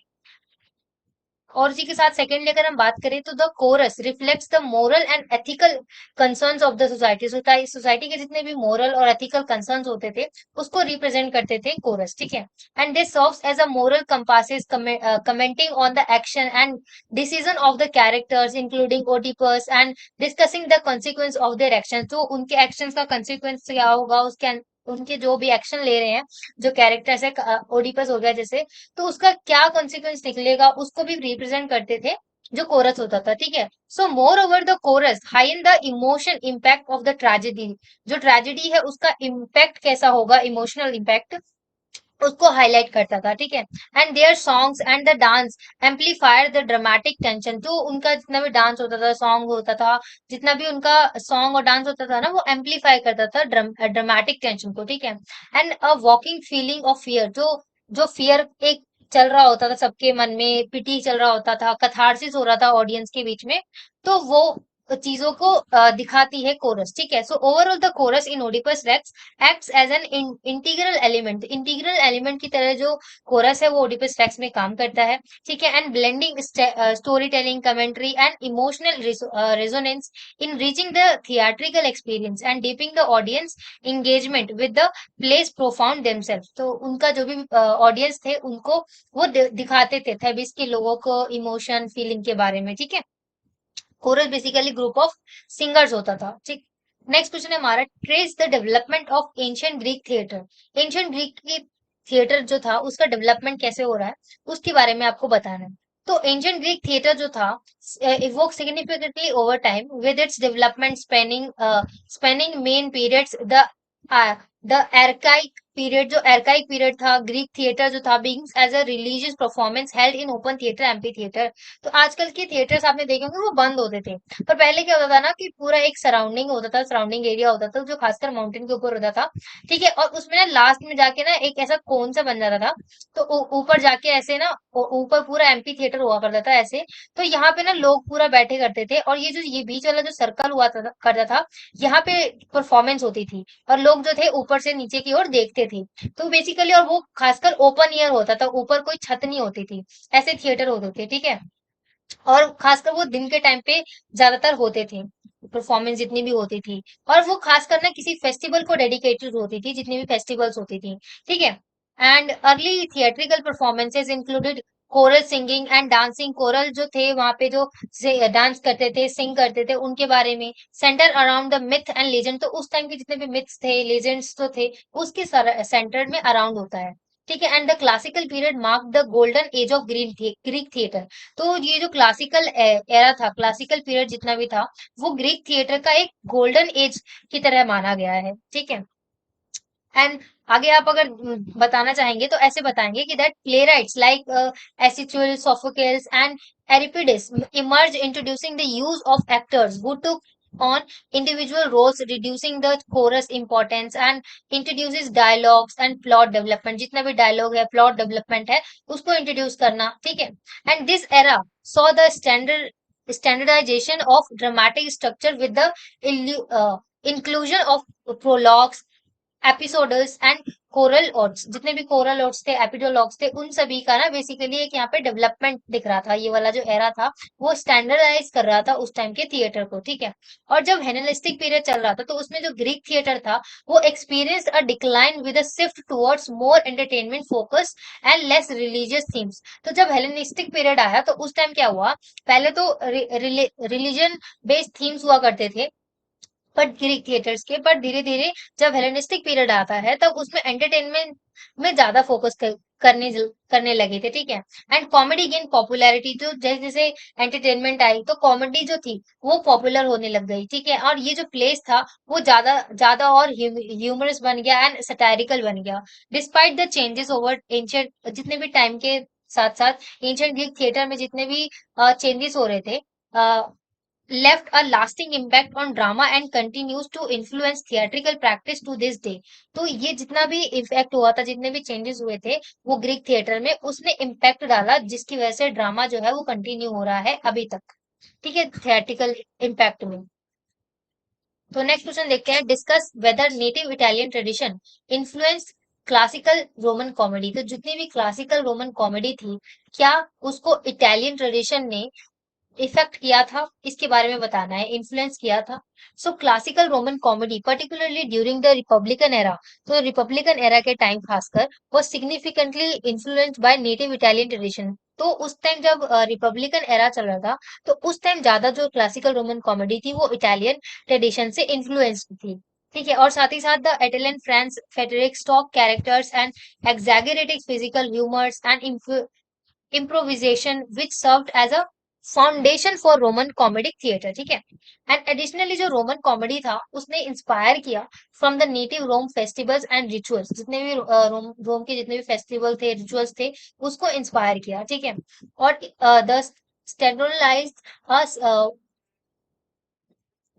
और इसी के साथ सेकेंडली अगर हम बात करें तो the coarse reflects the moral and ethical concerns of the society. Society के जितने भी मोरल और एथिकल कंसर्न्स होते थे उसको रिप्रेजेंट करते थे कोरस। ठीक है। And they serves as a moral compasses commenting on the action and decision of the characters including Oedipus and discussing the consequence of their action. तो उनके एक्शंस का कॉन्सिक्वेंस क्या होगा, उसके उनके जो भी एक्शन ले रहे हैं, जो कैरेक्टर्स है, ओडिपस हो गया जैसे, तो उसका क्या कॉन्सिक्वेंस निकलेगा उसको भी रिप्रेजेंट करते थे जो कोरस होता था। ठीक है। So moreover the chorus high in the emotion impact of the tragedy. जो ट्रेजेडी है उसका इम्पैक्ट कैसा होगा, इमोशनल इम्पैक्ट, उसको हाईलाइट करता था। ठीक है। And their songs and the dance amplifier the dramatic tension. तो उनका जितना भी डांस होता था, सॉन्ग होता था, जितना भी उनका सॉन्ग और डांस होता था ना, वो एम्पलीफाई करता था ड्रामेटिक टेंशन को। ठीक है। And a walking feeling of fear. जो जो फियर एक चल रहा होता था सबके मन में, पिटी चल रहा होता था, कथारसिस हो रहा था ऑडियंस के बीच में, तो वो चीजों को दिखाती है कोरस। ठीक है। So overall the chorus in Oedipus Rex acts as an integral element, integral element की तरह जो कोरस है वो ओडिपस रेक्स में काम करता है। ठीक है। And blending story telling, commentary and emotional resonance in reaching the theatrical experience and डीपिंग the audience engagement with the plays profound themselves। तो उनका जो भी ऑडियंस थे उनको वो दिखाते थे थेबिस के लोगों को इमोशन फीलिंग के बारे में। ठीक है। Chorus basically group of singers होता था। ठीक। नेक्स्ट क्वेश्चन है हमारा, trace the development of ancient Greek theatre. Ancient Greek की थिएटर जो था उसका डेवलपमेंट कैसे हो रहा है उसके बारे में आपको बताना है। तो एंशियंट ग्रीक थिएटर जो था evoke significantly over time with its development spanning main periods, the archaic period. जो एर्काइक पीरियड था, ग्रीक थिएटर जो था being as a religious performance held in open theatre, amphitheatre. तो आजकल के theatres आपने देखे होंगे वो बंद होते थे, पर पहले क्या होता था ना कि पूरा एक सराउंडिंग होता था, सराउंडिंग एरिया होता था जो खासकर माउंटेन के ऊपर होता था। ठीक है। और उसमें ना लास्ट में जाके ना एक ऐसा कोन सा बन जाता था, तो ऊपर जाके ऐसे ना ऊपर पूरा एम्पी थिएटर हुआ करता था ऐसे। तो यहाँ पे ना लोग पूरा बैठे करते थे, और ये बीच वाला जो सर्कल हुआ करता था, यहाँ पे परफॉर्मेंस होती थी और लोग जो थे ऊपर से नीचे की ओर देखते थे। तो बेसिकली, और वो खासकर ओपन ईयर होता था, ऊपर कोई छत नहीं होती थी, ऐसे थिएटर होते थे। ठीक है। और खासकर वो दिन के टाइम पे ज्यादातर होते थे, परफॉर्मेंस जितनी भी होती थी, और वो खासकर ना किसी फेस्टिवल को डेडिकेटेड होती थी, जितनी भी फेस्टिवल्स होती थी। ठीक है। And early theatrical performances included coral singing and dancing, coral जो थे वहां पे जो डांस करते थे, सिंग करते थे, उनके बारे में। Centre around the myth and legend, तो उस टाइम के जितने भी मिथ्स थे, लेजेंड्स तो थे, उसके सेंटर में अराउंड होता है। ठीक है। And the classical period mark the golden age of Greek theatre. तो ये जो क्लासिकल एरा था, क्लासिकल पीरियड जितना भी था, वो ग्रीक थिएटर का एक गोल्डन एज की तरह माना गया है। ठीक है। एंड आगे आप अगर बताना चाहेंगे तो ऐसे बताएंगे कि that playwrights like Aeschylus, Sophocles and Euripides emerge introducing the use of actors who took on individual roles, reducing the chorus importance and introduces dialogues and plot development, जितना भी dialogue है, plot development है, उसको introduce करना। ठीक है। and this era saw the standardization of dramatic structure with the inclusion of prologues, episodes and choral odes, जितने भी कोरल ओट्स थे, एपिडोलॉग्स थे, उन सभी का ना बेसिकली एक यहाँ पे डेवलपमेंट दिख रहा था। ये वाला जो एरा था वो स्टैंडर्डाइज कर रहा था उस टाइम के थिएटर को। ठीक है। और जब हेलेनिस्टिक पीरियड चल रहा था तो उसमें जो ग्रीक थिएटर था वो experience a decline with a shift towards more entertainment focus and less religious themes. तो जब हेलेनिस्टिक पीरियड आया तो उस टाइम क्या हुआ, पहले तो रिलीजन बेस्ड थीम्स हुआ करते थे बट ग्रीक थिएटर्स के, पर धीरे धीरे जब हेलेनिस्टिक पीरियड आता है तब उसमें एंटरटेनमेंट में ज्यादा फोकस करने लगे थे। ठीक है। एंड कॉमेडी गेन पॉपुलैरिटी, तो जैसे जैसे एंटरटेनमेंट आई तो कॉमेडी जो थी वो पॉपुलर होने लग गई। ठीक है। और ये जो प्लेस था वो ज्यादा ज्यादा और ह्यूमरस बन गया एंड सटायरिकल बन गया। Despite the changes over ancient, जितने भी टाइम के साथ साथ एंशियंट ग्रीक थिएटर में जितने भी चेंजेस हो रहे थे, left a lasting impact on drama and continues to influence theatrical practice to this day। तो ये जितना भी इफेक्ट हुआ था, जितने भी चेंजेस हुए थे वो ग्रीक थिएटर में, उसने इम्पैक्ट डाला जिसकी वजह से ड्रामा जो है वो कंटिन्यू हो रहा है अभी तक। ठीक है। थिएट्रिकल इम्पैक्ट में। तो नेक्स्ट क्वेश्चन देखते हैं, discuss whether native Italian tradition influence classical Roman comedy. तो जितनी भी क्लासिकल रोमन कॉमेडी थी, क्या उसको इटालियन ट्रेडिशन ने इफेक्ट किया था, इसके बारे में बताना है, इन्फ्लुएंस किया था। सो classical Roman comedy particularly during the Republican era, तो रिपब्लिकन एरा के टाइम खासकर, वो significantly influenced by native Italian tradition. तो उस टाइम जब रिपब्लिकन एरा चल रहा था तो उस टाइम ज्यादा जो क्लासिकल रोमन कॉमेडी थी वो इटालियन ट्रेडिशन से इन्फ्लुएंस्ड थी। ठीक है। और साथ ही साथ the Italian French theatric stock characters and exaggerated physical humors and improvisation which served as a foundation for Roman comedic theatre. ठीक है। एंड एडिशनली जो रोमन कॉमेडी था उसने इंस्पायर किया from the native Rome festivals and rituals, जितने भी रोम के जितने भी फेस्टिवल थे, रिचुअल्स थे, उसको इंस्पायर किया। ठीक है। और the standardized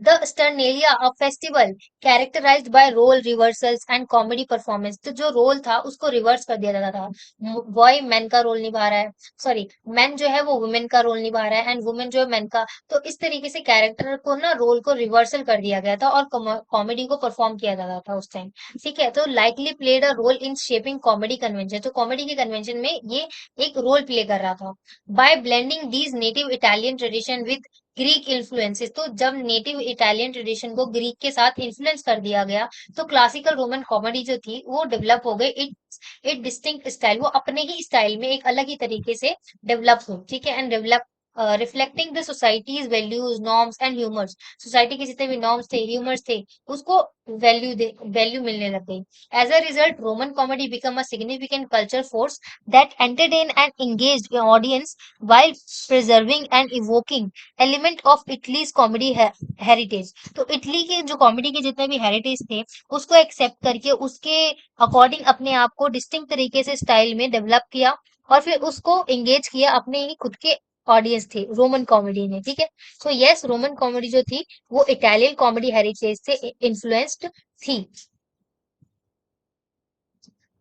The Sternalia, a festival characterized by role reversals and comedy performance। तो जो रोल था उसको रिवर्स कर दिया जाता था। बॉय मैन का रोल निभा रहा है, सॉरी मैन जो है वो वुमेन का रोल निभा रहा है एंड वुमेन जो है मैन का। तो इस तरीके से कैरेक्टर को ना, रोल को रिवर्सल कर दिया गया था और कॉमेडी को परफॉर्म किया जाता था उस टाइम। ठीक है। तो likely played a role in shaping comedy convention, तो कॉमेडी के कन्वेंशन में ये एक रोल प्ले कर रहा था। By blending these native Italian tradition with Greek influences, तो जब नेटिव इटालियन ट्रेडिशन को ग्रीक के साथ इन्फ्लुएंस कर दिया गया तो क्लासिकल रोमन कॉमेडी जो थी वो डेवलप हो गई। इट डिस्टिंक्ट स्टाइल, वो अपने ही स्टाइल में एक अलग ही तरीके से डेवलप हुई। ठीक है। And develop reflecting the societies values norms and humours, society के जितने भी नॉर्म्स थे, ह्यूमर्स थे, उसको वैल्यू मिलने लग गई। As a result Roman comedy become a significant culture force that entertain and engaged audience while preserving and evoking element of Italy's comedy heritage. तो इटली के जो कॉमेडी के जितने भी हेरिटेज थे उसको एक्सेप्ट करके उसके अकॉर्डिंग अपने आप को डिस्टिंक्ट तरीके से स्टाइल में डेवलप किया और फिर उसको एंगेज किया अपने ही खुद के ऑडियंस थे रोमन कॉमेडी ने। ठीक है। सो यस, रोमन कॉमेडी जो थी वो इटालियन कॉमेडी हेरिटेज से इन्फ्लुएंस्ड थी।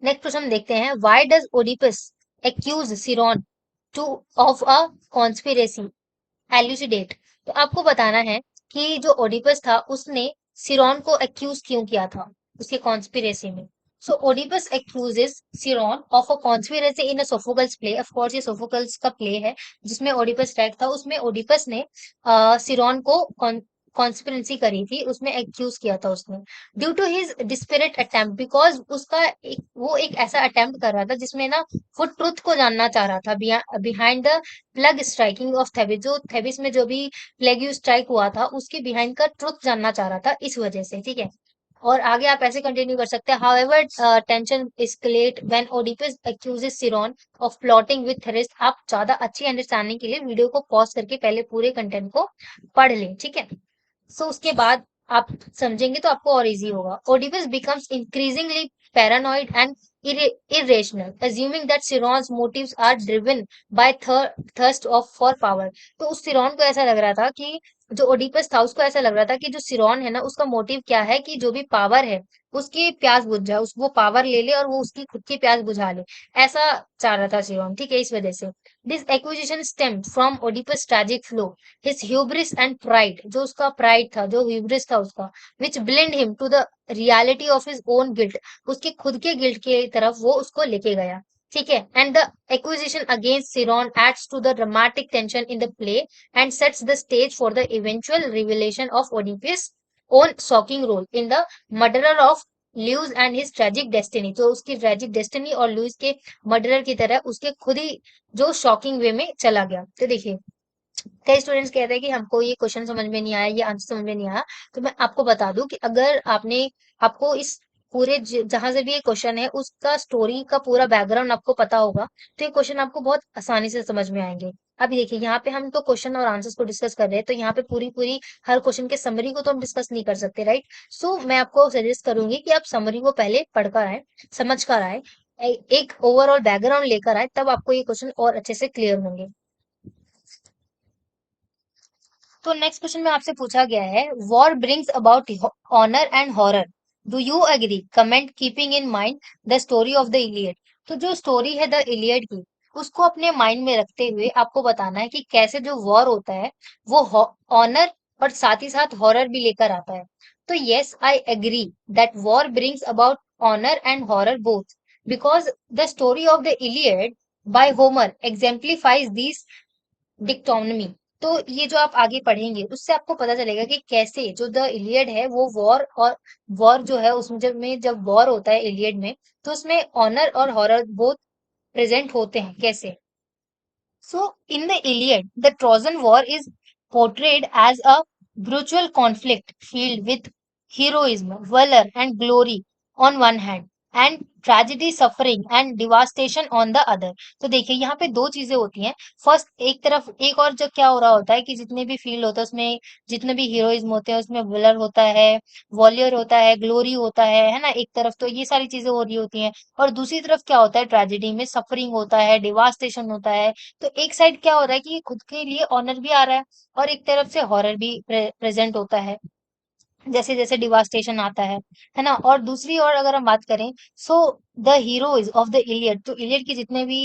नेक्स्ट क्वेश्चन देखते हैं, why does Oedipus accuse Creon to of a conspiracy elucidate. तो आपको बताना है कि जो ओडिपस था उसने सिरोन को एक्यूज क्यों किया था उसके कॉन्स्पिरेसी में। So Oedipus accuses Creon of a conspiracy in a Sophocles play. Of course ये सोफोकल्स का प्ले है जिसमें ओडिपस टैग था, उसमें ओडिपस ने सिरोन को कॉन्स्पिरेसी करी थी, उसमें एक्यूज किया था उसने, due to his desperate attempt, because उसका वो एक ऐसा अटेम्प्ट कर रहा था जिसमें ना वो ट्रुथ को जानना चाह रहा था behind the plug striking off Thebes, जो थेबिस में जो भी प्लेग स्ट्राइक हुआ था उसके बिहाइंड का ट्रुथ जानना चाह रहा था, इस वजह से, ठीक है। और आगे आप ऐसे कंटिन्यू कर सकते हैं। However tension escalate when Oedipus accuses Creon of plotting with Tiresias. आप ज्यादा अच्छी अंडरस्टैंडिंग के लिए वीडियो को पॉज करके पहले पूरे कंटेंट को पढ़ लें, ठीक है। सो उसके बाद आप समझेंगे तो आपको और इजी होगा। Oedipus becomes increasingly paranoid and irrational, assuming that Chiron's motives are driven by thirst of for power। तो उस सिरॉन को ऐसा लग रहा था कि जो ओडिपस था उसको ऐसा लग रहा था कि जो सिरॉन है ना उसका मोटिव क्या है कि जो भी पावर है उसकी प्यास बुझ जाए, उस वो पावर ले ले और वो उसकी खुद की प्यास बुझा ले, ऐसा चाह रहा था सिरॉन, ठीक है। इस वजह से this accusation stem from Oedipus tragic flaw, his hubris and pride, जो उसका प्राइड था, जो ह्यूब्रिस था उसका, which blind him to the reality of his own guilt, उसके खुद के गिल्ट की तरफ वो उसको लेके गया, ठीक है। And the accusation against Creon adds to the dramatic tension in the play and sets the stage for the eventual revelation of Oedipus' own shocking role in the murderer of ल्यूज and his tragic destiny. तो उसकी tragic destiny और Louis के murderer की तरह उसके खुद ही जो shocking वे में चला गया। तो देखिए कई स्टूडेंट्स कहते हैं कि हमको ये क्वेश्चन समझ में नहीं आया, ये आंसर समझ में नहीं आया, तो मैं आपको बता दूं कि अगर आपको इस पूरे जहां से भी ये क्वेश्चन है उसका स्टोरी का पूरा बैकग्राउंड आपको पता होगा तो ये क्वेश्चन आपको बहुत आसानी से समझ में आएंगे। अभी देखिए यहाँ पे हम तो क्वेश्चन और आंसर्स को डिस्कस कर रहे हैं, तो यहाँ पे पूरी पूरी हर क्वेश्चन के समरी को तो हम डिस्कस नहीं कर सकते, राइट। सो मैं आपको सजेस्ट करूंगी कि आप समरी को पहले पढ़कर आए, समझ कर आए, एक ओवरऑल बैकग्राउंड लेकर आए, तब आपको ये क्वेश्चन और अच्छे से क्लियर होंगे। तो नेक्स्ट क्वेश्चन में आपसे पूछा गया है, war brings about honour and horror, do you agree, comment keeping in mind the story of the Iliad. तो जो स्टोरी है द इलियड की उसको अपने माइंड में रखते हुए आपको बताना है कि कैसे जो वॉर होता है वो ऑनर और साथ ही साथ हॉरर भी लेकर आता है। तो yes I agree that war brings about honour and horror both, because the story of the Iliad by Homer exemplifies this dichotomy. तो ये जो आप आगे पढ़ेंगे उससे आपको पता चलेगा कि कैसे जो द इलियड है वो वॉर, और वॉर जो है उसमें जब वॉर होता है इलियड में तो उसमें ऑनर और हॉरर बोथ प्रेजेंट होते हैं कैसे। So, in the Iliad, the Trojan War is portrayed as a brutal conflict filled with heroism, valor, and glory on one hand, and tragedy, suffering, and devastation on the other। तो देखिए यहाँ पे दो चीजें होती हैं। फर्स्ट एक तरफ एक और जो क्या हो रहा होता है कि जितने भी फील्ड होता है उसमें जितने भी हीरोइज्म होते हैं उसमें वलर होता है, वॉलियर होता है, ग्लोरी होता है ना, एक तरफ तो ये सारी चीजें हो रही होती हैं। और दूसरी तरफ क्या होता है, ट्रेजेडी में सफरिंग होता है, डिवास्टेशन होता है। तो एक साइड क्या हो रहा है कि खुद के लिए ऑनर भी आ रहा है और एक तरफ से हॉरर भी प्रेजेंट होता है, जैसे जैसे डिवास्टेशन आता है ना। और दूसरी ओर अगर हम बात करें, so the heroes of the Iliad, तो इलियड के जितने भी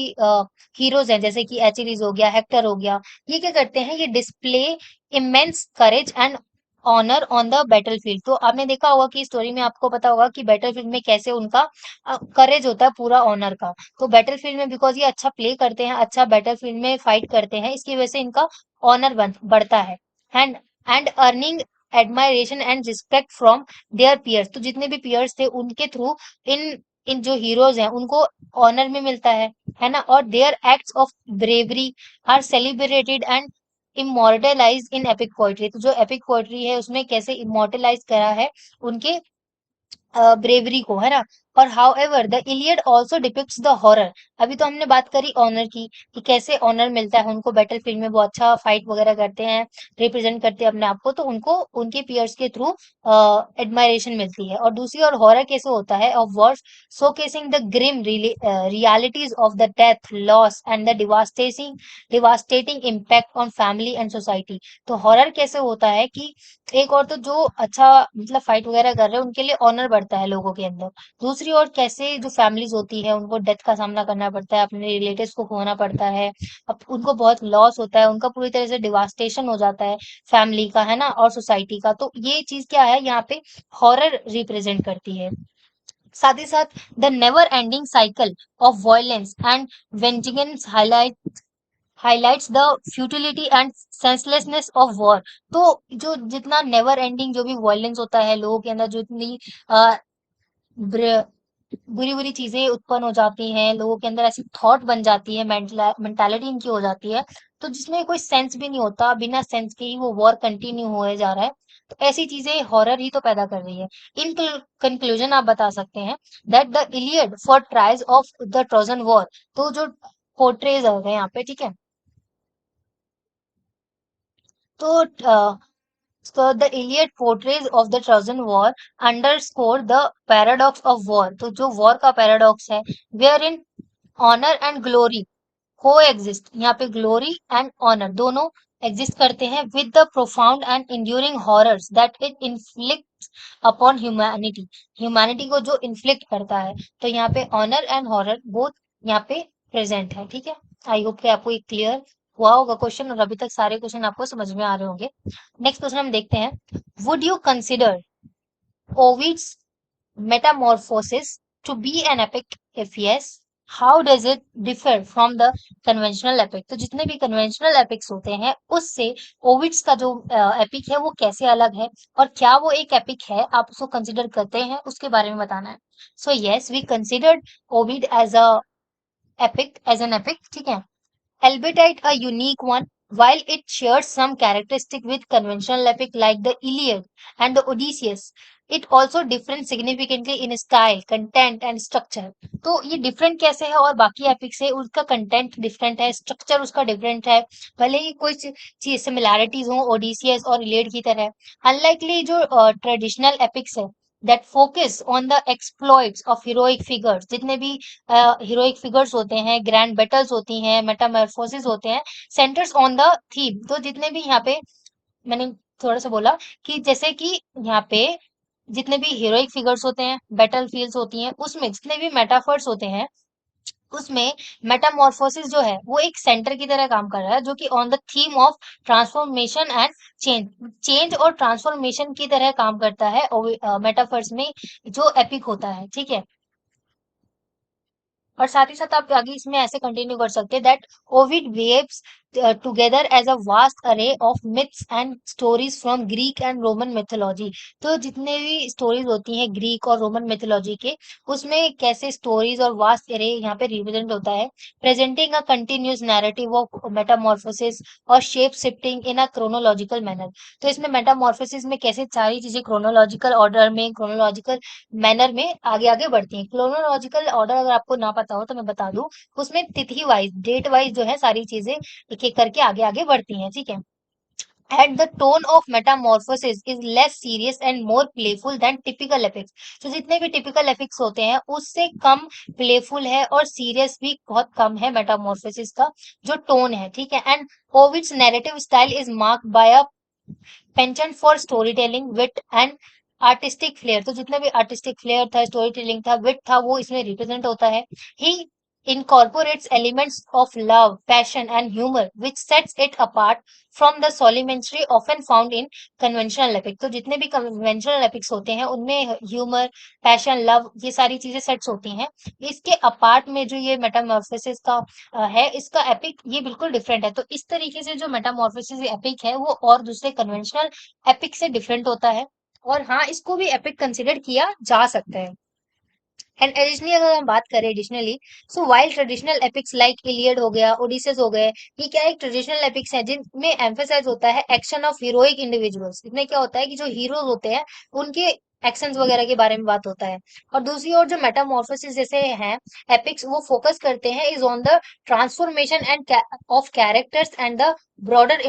हीरोज हैं जैसे कि एचिलीज हो गया, हेक्टर हो गया, ये क्या करते हैं, ये display immense courage and honour on the battlefield. तो आपने देखा होगा कि स्टोरी में आपको पता होगा कि बैटलफील्ड में कैसे उनका करेज होता है पूरा ऑनर का। तो बैटलफील्ड में बिकॉज ये अच्छा प्ले करते हैं, अच्छा बैटलफील्ड में फाइट करते हैं, इसकी वजह से इनका ऑनर बढ़ता है। And and earning admiration and respect from there piers, तो जितने भी पियर्स थे उनके थ्रू इन इन जो हीरोज हैं उनको ऑनर में मिलता है ना। और their acts of bravery are celebrated and immortalise in epic poetry. तो जो एपिक पोएट्री है उसमें कैसे इमोर्टलाइज करा है उनके ब्रेवरी को, है ना। और how ever the Iliad also depicts the horror. अभी तो हमने बात करी ऑनर की कि कैसे ऑनर मिलता है उनको बैटल फील्ड में, वो अच्छा फाइट वगैरह करते हैं, रिप्रेजेंट करते हैं अपने आप को, तो उनको उनके पियर्स के थ्रू एडमायरेशन मिलती है। और दूसरी ओर हॉरर कैसे होता है, of wars showcasing the grim realities of the death, loss and the devastating impact on family and society. तो हॉरर कैसे होता है कि एक और तो जो अच्छा मतलब फाइट वगैरह कर रहे हैं उनके लिए ऑनर बढ़ता है लोगों के अंदर, दूसरी ओर कैसे जो फैमिलीज होती है उनको डेथ का सामना करना पड़ता है, अपने रिलेटिव्स को खोना पड़ता है, अब उनको बहुत लॉस होता है, उनका पूरी तरह से डिवास्टेशन हो जाता है फैमिली का, है ना, और सोसाइटी का। तो ये चीज क्या है यहाँ पे हॉरर रिप्रेजेंट करती है। साथ ही साथ the never ending cycle of violence and vengeance highlights the futility and senselessness of war. तो जो जितना नेवर एंडिंग जो भी वायलेंस होता है लोगों के अंदर, जो इतनी बुरी बुरी चीजें उत्पन्न हो जाती हैं लोगों के अंदर, ऐसी थॉट बन जाती है, मेंटालिटी इनकी हो जाती है, तो जिसमें कोई सेंस भी नहीं होता, बिना सेंस के ही वो वॉर कंटिन्यू होए जा रहा है। तो ऐसी चीजें हॉरर ही तो पैदा कर रही है। इन कंक्लूजन आप बता सकते हैं that the Iliad for tries of the Trojan war. तो जो पोर्ट्रेज हो गए यहाँ पे, ठीक है, तो so the Iliad portrays of the Trojan War underscore the paradox of war। तो जो war का paradox है, wherein honor and glory coexist। यहाँ पे glory and honor दोनों exist करते हैं with the profound and enduring horrors that it inflicts upon humanity। humanity को जो inflict करता है, तो यहाँ पे honor and horror both यहाँ पे present है। ठीक है, आई होप कि आपको ये क्लियर हुआ होगा क्वेश्चन, और अभी तक सारे क्वेश्चन आपको समझ में आ रहे होंगे। नेक्स्ट क्वेश्चन हम देखते हैं। Would you consider Ovid's Metamorphosis to be an epic? If yes, how does it differ from the conventional epic? तो जितने भी कन्वेंशनल एपिक्स होते हैं उससे ओविड्स का जो एपिक है वो कैसे अलग है, और क्या वो एक एपिक है, आप उसको कंसिडर करते हैं, उसके बारे में बताना है। So yes, we considered Ovid as a epic, as an epic, ठीक है, albeit a unique one. While it shares some characteristic with conventional epic like the Iliad and the Odysseus, it also differs significantly in style, content and structure। तो ये different कैसे है और बाकी epic से? उसका कंटेंट डिफरेंट है, structure उसका डिफरेंट है, भले ही कुछ चीज सिमिलैरिटीज हो ओडिसियस और इलियड की तरह। अनलाइकली जो ट्रेडिशनल एपिक्स है that focus on the exploits of heroic figures, जितने भी हीरोइक फिगर्स होते हैं, ग्रैंड बैटल्स होती हैं, मेटामॉर्फोसिस होते हैं, सेंटर्स ऑन द थीम। तो जितने भी यहाँ पे मैंने थोड़ा सा बोला कि जैसे कि यहाँ पे जितने भी हीरोइक फिगर्स होते हैं, बैटल फील्ड्स होती हैं, उसमें जितने भी मेटाफर्स होते हैं, उसमें मेटामॉर्फोसिस जो है वो एक सेंटर की तरह काम कर रहा है, जो कि on the theme of transformation and change, change और ट्रांसफॉर्मेशन की तरह काम करता है मेटाफर्स में जो एपिक होता है। ठीक है, और साथ ही साथ आप आगे इसमें ऐसे कंटिन्यू कर सकते हैं that Ovid weaves together as a vast array of myths and stories from Greek and Roman mythology. तो जितने भी स्टोरीज होती हैं ग्रीक और रोमन मिथोलॉजी के, उसमें कैसे स्टोरीज और वास्ट अरे यहाँ पे रिप्रेजेंट होता है, presenting a continuous narrative of metamorphosis और shape shifting in a chronological manner. तो इसमें मेटामॉर्फोसिस में कैसे सारी चीजें क्रोनोलॉजिकल ऑर्डर में, क्रोनोलॉजिकल मैनर में आगे आगे बढ़ती हैं। क्रोनोलॉजिकल ऑर्डर अगर आपको ना पता हो तो मैं बता दूं, उसमें तिथि वाइज, डेट वाइज जो है सारी चीजें एक एक करके आगे आगे बढ़ती हैं। ठीक है, and the tone of Metamorphosis is less serious and more playful than typical epics. तो जितने भी टिपिकल एपिक्स होते हैं उससे कम प्लेफुल है, और सीरियस भी बहुत कम है मेटामॉर्फोसिस का जो टोन है। ठीक है, and Ovid's narrative style is marked by a penchant for story telling, wit and artistic flair. तो जितना भी आर्टिस्टिक फ्लेयर था, स्टोरी टेलिंग था, विट था, वो इसमें रिप्रेजेंट होता है। ही incorporates elements of love, passion and humor which sets it apart from the solemnity often found in conventional epic। तो जितने भी conventional epics होते हैं उनमें ह्यूमर, पैशन, लव, ये सारी चीजें सेट्स होती हैं। इसके अपार्ट में जो ये मेटामॉर्फोसिस का है, इसका एपिक ये बिल्कुल डिफरेंट है। तो इस तरीके से जो मेटामॉर्फोसिस एपिक है वो और दूसरे कन्वेंशनल एपिक से डिफरेंट होता है, और हाँ, इसको भी एपिक कंसिडर किया जा सकता है। एंड एडिशनली अगर हम बात करें additionally, so while traditional epics like Iliad हो गया, ओडिसेस हो गए, ये क्या एक ट्रेडिशनल एपिक्स है जिनमें एम्फेसाइज होता है एक्शन ऑफ हीरोइक इंडिविजुअल्स। इसमें क्या होता है कि जो हीरोज होते हैं उनके एक्शंस वगैरह के बारे में बात होता है। और दूसरी ओर जो मेटामॉर्फोसिस जैसे हैं एपिक्स, वो फोकस करते हैं is on the transformation end of characters and the broader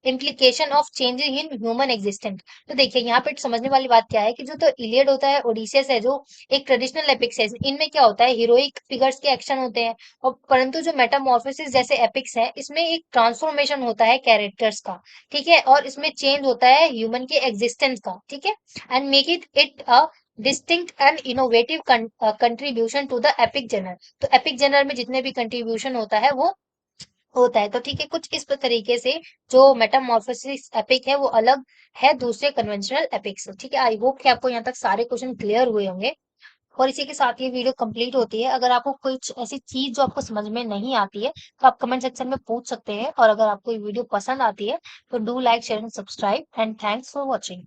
implication of changing in human existence. तो देखिए यहाँ पे समझने वाली बात क्या है कि जो तो इलियड होता है, ओडिसियस है, जो एक ट्रेडिशनल एपिक्स है, इनमें क्या होता है हीरोइक फिगर्स के एक्शन होते हैं, और परंतु जो मेटामॉर्फोसिस जैसे एपिक्स है इसमें एक ट्रांसफॉर्मेशन होता है कैरेक्टर्स का। ठीक है, और इसमें चेंज होता है ह्यूमन के एग्जिस्टेंस का। ठीक है, and make it a distinct and innovative contribution to the epic genre. तो एपिक जनर में जितने भी कंट्रीब्यूशन होता है वो होता है। तो ठीक है, कुछ इस तरीके से जो मेटामॉर्फोसिस एपिक है वो अलग है दूसरे कन्वेंशनल एपिक से। ठीक है, आई होप कि आपको यहाँ तक सारे क्वेश्चन क्लियर हुए होंगे। और इसी के साथ ये वीडियो कंप्लीट होती है। अगर आपको कुछ ऐसी चीज जो आपको समझ में नहीं आती है तो आप कमेंट सेक्शन में पूछ सकते हैं, और अगर आपको ये वीडियो पसंद आती है तो do like share and subscribe, and thanks for watching.